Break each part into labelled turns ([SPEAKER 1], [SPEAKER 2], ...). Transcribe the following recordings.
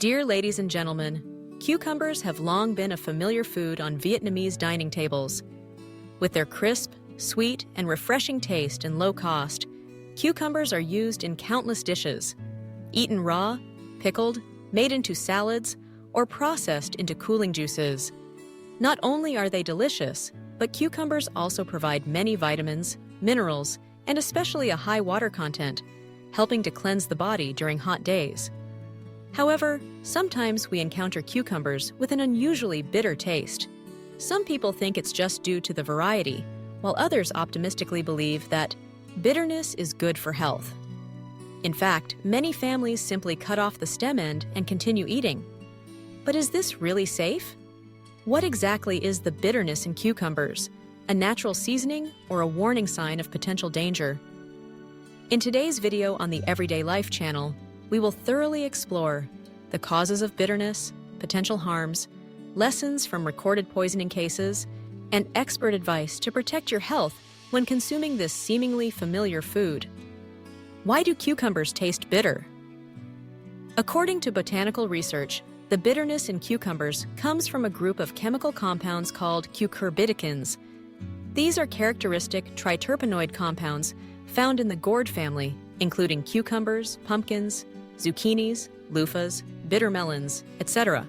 [SPEAKER 1] Dear ladies and gentlemen, cucumbers have long been a familiar food on Vietnamese dining tables. With their crisp, sweet, and refreshing taste and low cost, cucumbers are used in countless dishes. Eaten raw, pickled, made into salads, or processed into cooling juices. Not only are they delicious, but cucumbers also provide many vitamins, minerals, and especially a high water content, helping to cleanse the body during hot days. However, sometimes we encounter cucumbers with an unusually bitter taste. Some people think it's just due to the variety, while others optimistically believe that bitterness is good for health. In fact, many families simply cut off the stem end and continue eating. But is this really safe? What exactly is the bitterness in cucumbers? A natural seasoning or a warning sign of potential danger? In today's video on the Everyday Life channel, we will thoroughly explore the causes of bitterness, potential harms, lessons from recorded poisoning cases, and expert advice to protect your health when consuming this seemingly familiar food. Why do cucumbers taste bitter? According to botanical research, the bitterness in cucumbers comes from a group of chemical compounds called cucurbitacins. These are characteristic triterpenoid compounds found in the gourd family, including cucumbers, pumpkins, zucchinis, loofahs, bitter melons, etc.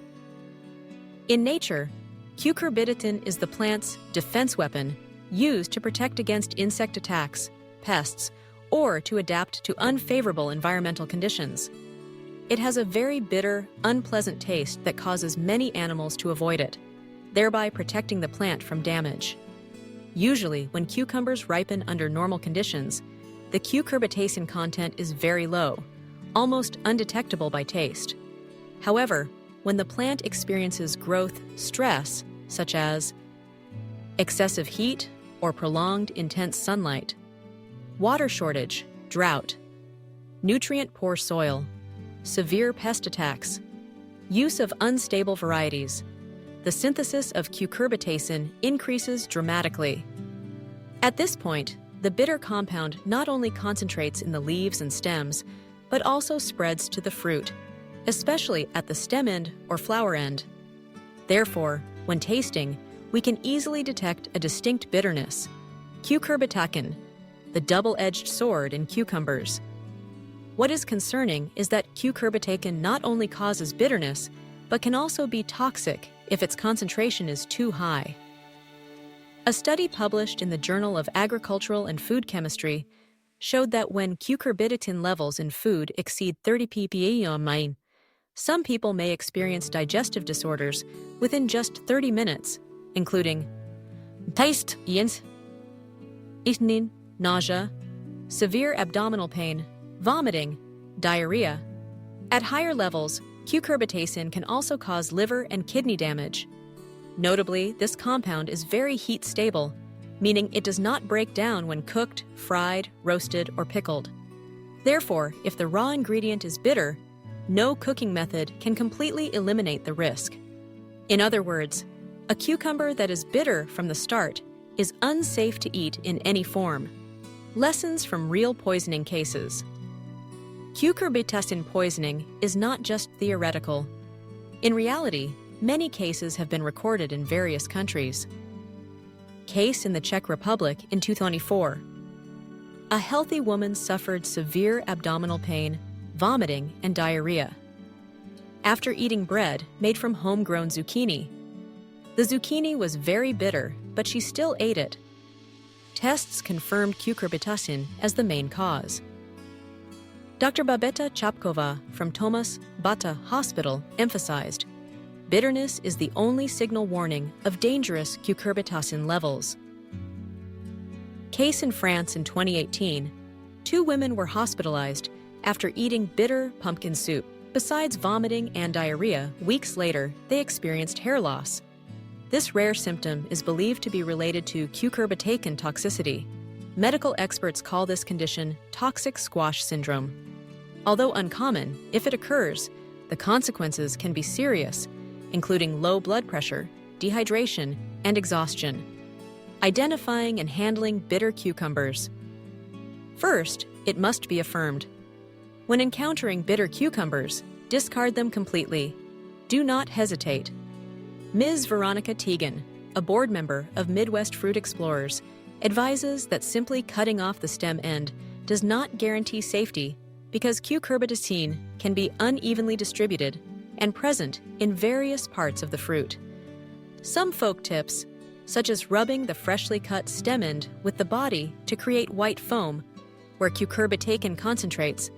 [SPEAKER 1] In nature, cucurbitacin is the plant's defense weapon used to protect against insect attacks, pests, or to adapt to unfavorable environmental conditions. It has a very bitter, unpleasant taste that causes many animals to avoid it, thereby protecting the plant from damage. Usually, when cucumbers ripen under normal conditions, the cucurbitacin content is very low, almost undetectable by taste. However, when the plant experiences growth stress, such as excessive heat or prolonged intense sunlight, water shortage, drought, nutrient-poor soil, severe pest attacks, use of unstable varieties, the synthesis of cucurbitacin increases dramatically. At this point, the bitter compound not only concentrates in the leaves and stems, but also spreads to the fruit, especially at the stem end or flower end. Therefore, when tasting, we can easily detect a distinct bitterness, cucurbitacin, the double-edged sword in cucumbers. What is concerning is that cucurbitacin not only causes bitterness, but can also be toxic if its concentration is too high. A study published in the Journal of Agricultural and Food Chemistry showed that when cucurbitacin levels in food exceed 30 ppm, some people may experience digestive disorders within just 30 minutes, including taste, eating, nausea, severe abdominal pain, vomiting, diarrhea. At higher levels, cucurbitacin can also cause liver and kidney damage. Notably, this compound is very heat stable, meaning it does not break down when cooked, fried, roasted, or pickled. Therefore, if the raw ingredient is bitter, no cooking method can completely eliminate the risk. In other words, a cucumber that is bitter from the start is unsafe to eat in any form. Lessons from real poisoning cases. Cucurbitacin poisoning is not just theoretical. In reality, many cases have been recorded in various countries. Case in the Czech Republic in 2004. A healthy woman suffered severe abdominal pain, vomiting, and diarrhea after eating bread made from homegrown zucchini. The zucchini was very bitter, but she still ate it. Tests confirmed cucurbitacin as the main cause. Dr. Babeta Chapkova from Tomas Bata Hospital emphasized, bitterness is the only signal warning of dangerous cucurbitacin levels. Case in France in 2018, 2 women were hospitalized after eating bitter pumpkin soup. Besides vomiting and diarrhea, weeks later, they experienced hair loss. This rare symptom is believed to be related to cucurbitacin toxicity. Medical experts call this condition toxic squash syndrome. Although uncommon, if it occurs, the consequences can be serious, including low blood pressure, dehydration, and exhaustion. Identifying and handling bitter cucumbers. First, it must be affirmed. When encountering bitter cucumbers, discard them completely. Do not hesitate. Ms. Veronica Teagan, a board member of Midwest Fruit Explorers, advises that simply cutting off the stem end does not guarantee safety because cucurbitacin can be unevenly distributed and present in various parts of the fruit. Some folk tips, such as rubbing the freshly cut stem end with the body to create white foam, where cucurbitacin concentrates,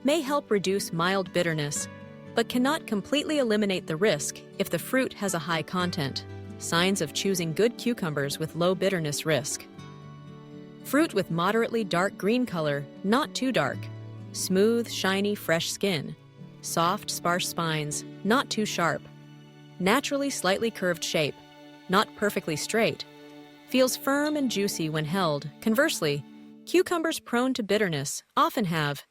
[SPEAKER 1] may help reduce mild bitterness, but cannot completely eliminate the risk if the fruit has a high content. Signs of choosing good cucumbers with low bitterness risk. Fruit with moderately dark green color, not too dark. Smooth, shiny, fresh skin. Soft, sparse spines, not too sharp. Naturally slightly curved shape, not perfectly straight. Feels firm and juicy when held. Conversely, cucumbers prone to bitterness often have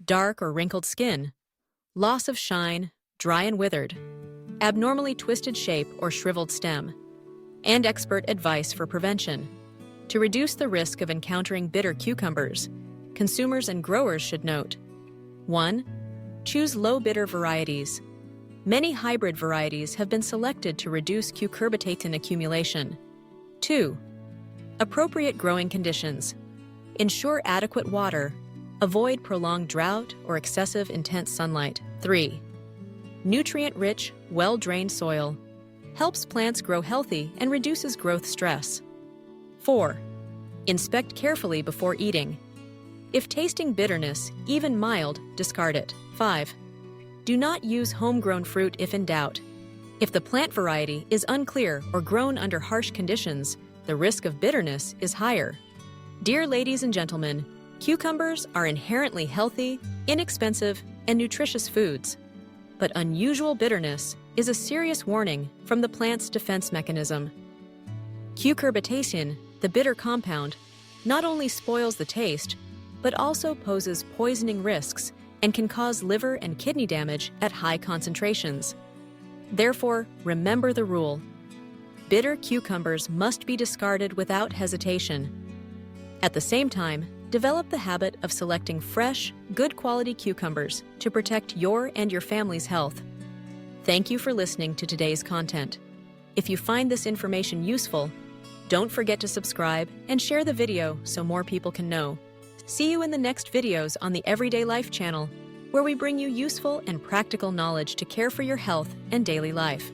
[SPEAKER 1] dark or wrinkled skin, loss of shine, dry and withered, abnormally twisted shape or shriveled stem, and expert advice for prevention. To reduce the risk of encountering bitter cucumbers, consumers and growers should note: 1. Choose low bitter varieties. Many hybrid varieties have been selected to reduce cucurbitacin accumulation. 2. Appropriate growing conditions. Ensure adequate water. Avoid prolonged drought or excessive intense sunlight. 3. Nutrient-rich, well-drained soil. Helps plants grow healthy and reduces growth stress. 4. Inspect carefully before eating. If tasting bitterness, even mild, discard it. 5. Do not use homegrown fruit if in doubt. If the plant variety is unclear or grown under harsh conditions, the risk of bitterness is higher. Dear ladies and gentlemen, cucumbers are inherently healthy, inexpensive, and nutritious foods. But unusual bitterness is a serious warning from the plant's defense mechanism. Cucurbitacin, the bitter compound, not only spoils the taste, but also poses poisoning risks and can cause liver and kidney damage at high concentrations. Therefore, remember the rule. Bitter cucumbers must be discarded without hesitation. At the same time, develop the habit of selecting fresh, good-quality cucumbers to protect your and your family's health. Thank you for listening to today's content. If you find this information useful, don't forget to subscribe and share the video so more people can know. See you in the next videos on the Everyday Life channel, where we bring you useful and practical knowledge to care for your health and daily life.